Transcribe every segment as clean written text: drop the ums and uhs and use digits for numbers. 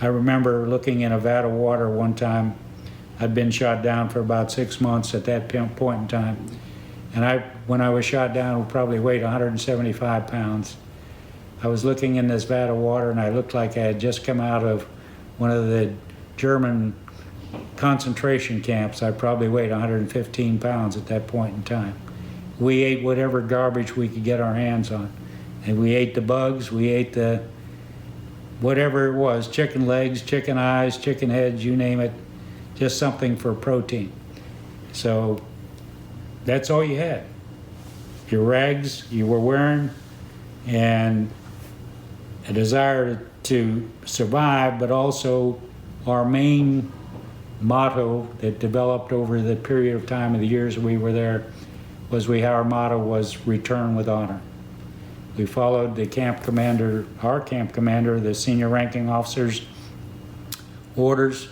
I remember looking in a vat of water one time. I'd been shot down for about 6 months at that point in time. And when I was shot down, I probably weighed 175 pounds. I was looking in this vat of water and I looked like I had just come out of one of the German concentration camps. I probably weighed 115 pounds at that point in time. We ate whatever garbage we could get our hands on. And we ate the bugs, we ate the whatever it was, chicken legs, chicken eyes, chicken heads, you name it, just something for protein. So that's all you had. Your rags you were wearing and a desire to survive, but also our main motto that developed over the period of time of the years we were there our motto was return with honor. We followed the camp commander, our camp commander, the senior ranking officer's orders.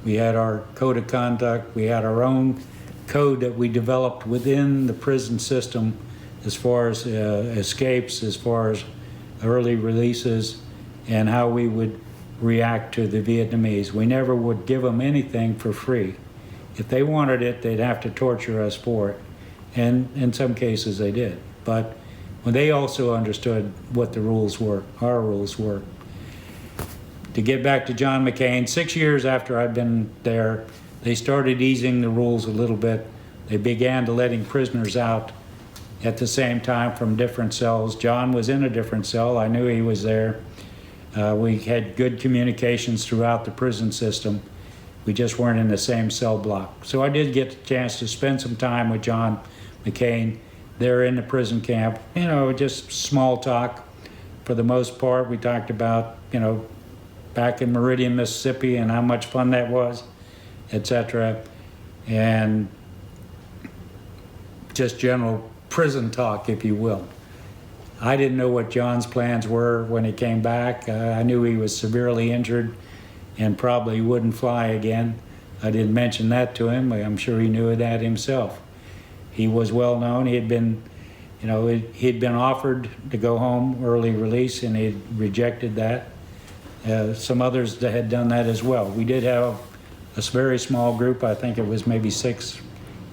We had our code of conduct. We had our own code that we developed within the prison system as far as escapes, as far as early releases, and how we would react to the Vietnamese. We never would give them anything for free. If they wanted it, they'd have to torture us for it. And in some cases they did. But when they also understood what the rules were, our rules were. To get back to John McCain, 6 years after I'd been there, they started easing the rules a little bit. They began to letting prisoners out at the same time from different cells. John was in a different cell. I knew he was there. We had good communications throughout the prison system. We just weren't in the same cell block. So I did get a chance to spend some time with John McCain there in the prison camp. You know, just small talk for the most part. We talked about, you know, back in Meridian, Mississippi and how much fun that was, etc. And just general prison talk, if you will. I didn't know what John's plans were when he came back. I knew he was severely injured and probably wouldn't fly again. I didn't mention that to him. I'm sure he knew that himself. He was well known. He had been, you know, he'd been offered to go home early release and he rejected that. Some others had done that as well. We did have a very small group. I think it was maybe 6,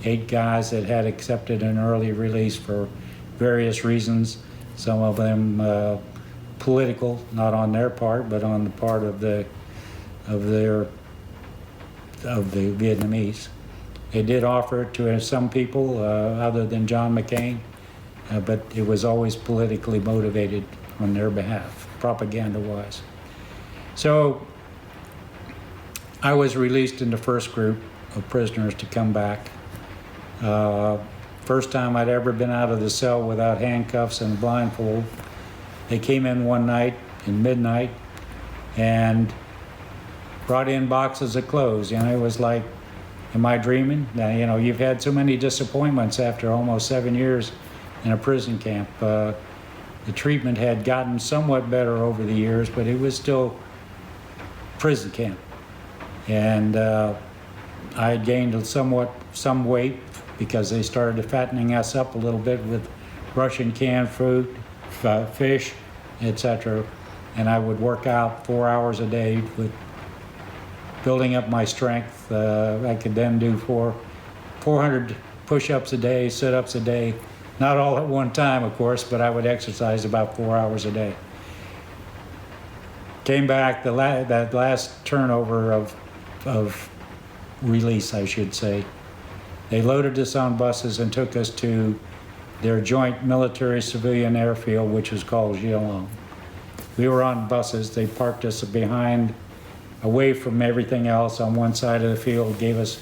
8 guys that had accepted an early release for various reasons. Some of them political, not on their part, but on the part of the Vietnamese. They did offer it to some people other than John McCain, but it was always politically motivated on their behalf, propaganda-wise. So I was released in the first group of prisoners to come back. First time I'd ever been out of the cell without handcuffs and blindfold. They came in one night in midnight and brought in boxes of clothes. You know, it was like, am I dreaming? Now, you know, you've had so many disappointments after almost 7 years in a prison camp. The treatment had gotten somewhat better over the years, but it was still prison camp. And I had gained some weight because they started fattening us up a little bit with Russian canned food, fish, etc. And I would work out 4 hours a day with building up my strength. I could then do 400 push-ups a day, sit-ups a day. Not all at one time, of course, but I would exercise about 4 hours a day. Came back, that last turnover of release, I should say. They loaded us on buses and took us to their joint military-civilian airfield, which was called Geelong. We were on buses. They parked us behind, away from everything else on one side of the field, gave us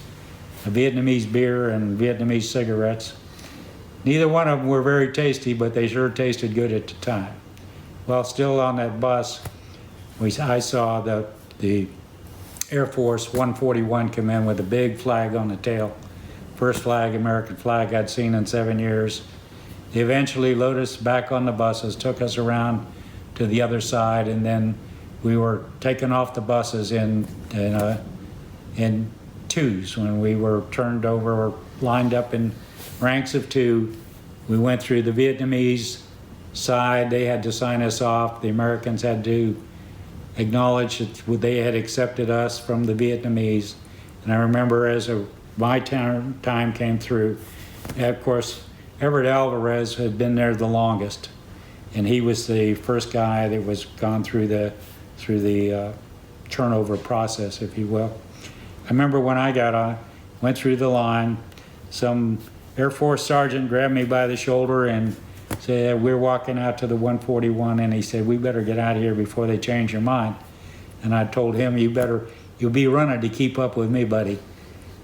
a Vietnamese beer and Vietnamese cigarettes. Neither one of them were very tasty, but they sure tasted good at the time. Well, still on that bus, I saw the Air Force 141 come in with a big flag on the tail. First flag, American flag I'd seen in 7 years. They eventually loaded us back on the buses, took us around to the other side, and then we were taken off the buses in twos. When we were turned over or lined up in ranks of 2, we went through the Vietnamese side. They had to sign us off. The Americans had to acknowledged that they had accepted us from the Vietnamese. And I remember as my time came through, of course, Everett Alvarez had been there the longest, and he was the first guy that was gone through the turnover process, if you will. I remember when I got on, went through the line, some Air Force sergeant grabbed me by the shoulder and said, "We're walking out to the 141," and he said, "We better get out of here before they change your mind." And I told him, "You'll be running to keep up with me, buddy."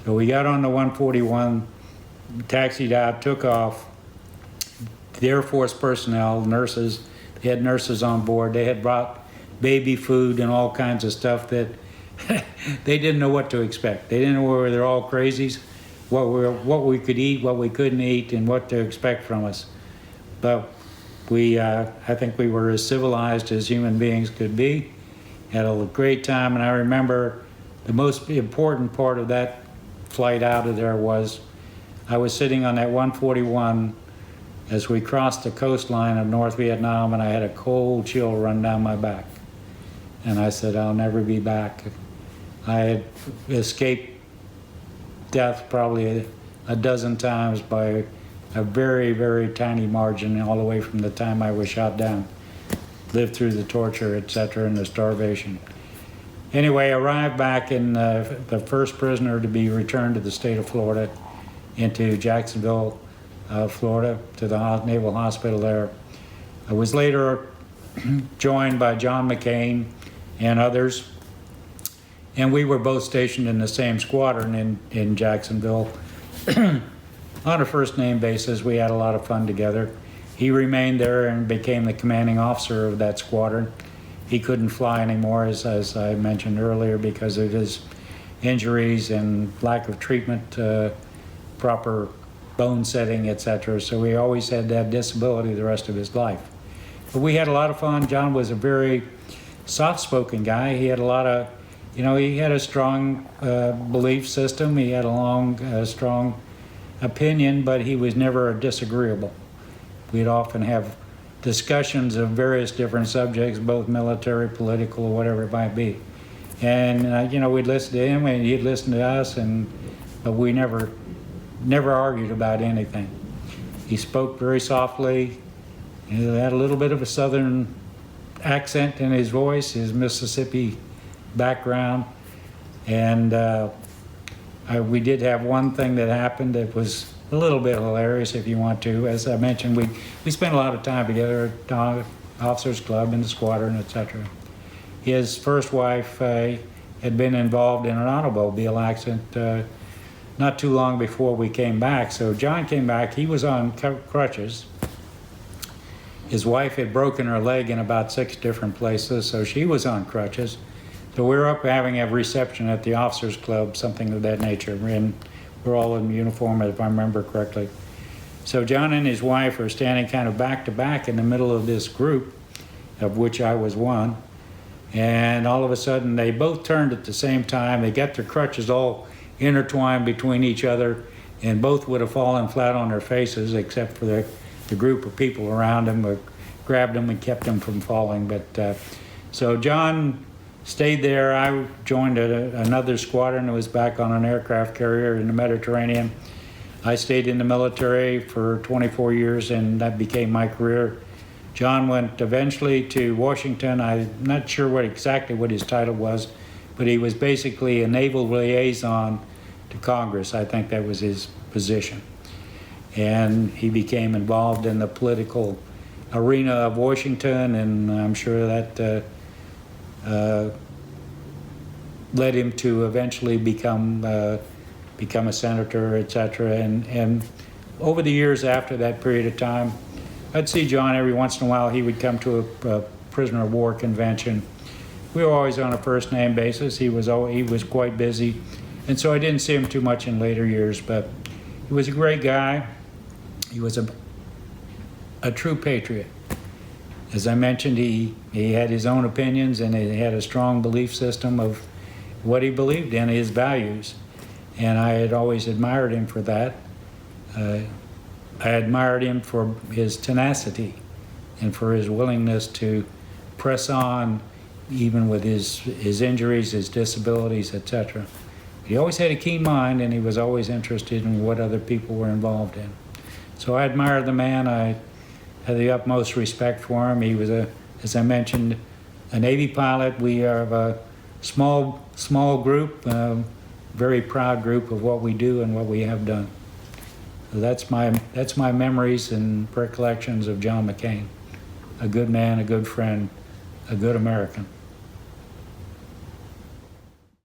So we got on the 141, taxied out, took off. The Air Force personnel, nurses, they had nurses on board. They had brought baby food and all kinds of stuff that they didn't know what to expect. They didn't know whether they're all crazies, what we could eat, what we couldn't eat, and what to expect from us. But I think we were as civilized as human beings could be. Had a great time, and I remember the most important part of that flight out of there was I was sitting on that 141 as we crossed the coastline of North Vietnam, and I had a cold chill run down my back. And I said, "I'll never be back." I had escaped death probably a dozen times by a very, very tiny margin all the way from the time I was shot down. Lived through the torture, etc., and the starvation. Anyway, arrived back in the first prisoner to be returned to the state of Florida, into Jacksonville, Florida, to the Naval Hospital there. I was later joined by John McCain and others, and we were both stationed in the same squadron in Jacksonville. On a first name basis, we had a lot of fun together. He remained there and became the commanding officer of that squadron. He couldn't fly anymore, as I mentioned earlier, because of his injuries and lack of treatment, proper bone setting, etc. So he always had that disability the rest of his life. But we had a lot of fun. John was a very soft-spoken guy. He had a lot of, he had a strong belief system. He had a strong opinion, but he was never disagreeable. We'd often have discussions of various different subjects, both military, political, or whatever it might be. And, we'd listen to him and he'd listen to us, but we never argued about anything. He spoke very softly. He had a little bit of a southern accent in his voice, his Mississippi background. And we did have one thing that happened that was a little bit hilarious, if you want to. As I mentioned, we spent a lot of time together at the Officers Club in the squadron, etc. His first wife had been involved in an automobile accident not too long before we came back. So John came back. He was on crutches. His wife had broken her leg in about 6 different places, so she was on crutches. So we were up having a reception at the Officers Club, something of that nature. We're all in uniform, if I remember correctly. So John and his wife are standing kind of back to back in the middle of this group, of which I was one. And all of a sudden, they both turned at the same time. They got their crutches all intertwined between each other, and both would have fallen flat on their faces, except for the group of people around them who grabbed them and kept them from falling. But so John stayed there. I joined another squadron that was back on an aircraft carrier in the Mediterranean. I stayed in the military for 24 years, and that became my career. John went eventually to Washington. I'm not sure exactly what his title was, but he was basically a naval liaison to Congress. I think that was his position. And he became involved in the political arena of Washington, and I'm sure that led him to eventually become a senator, etc. And over the years after that period of time, I'd see John every once in a while. He would come to a prisoner of war convention. We were always on a first name basis. He was quite busy, and so I didn't see him too much in later years. But he was a great guy. He was a true patriot. As I mentioned, he had his own opinions, and he had a strong belief system of what he believed in, his values. And I had always admired him for that. I admired him for his tenacity and for his willingness to press on even with his injuries, his disabilities, etc. He always had a keen mind, and he was always interested in what other people were involved in. So I admired the man. I had the utmost respect for him. He was, as I mentioned, a Navy pilot. We are a small group, very proud group of what we do and what we have done. So that's my memories and recollections of John McCain. A good man, a good friend, a good American.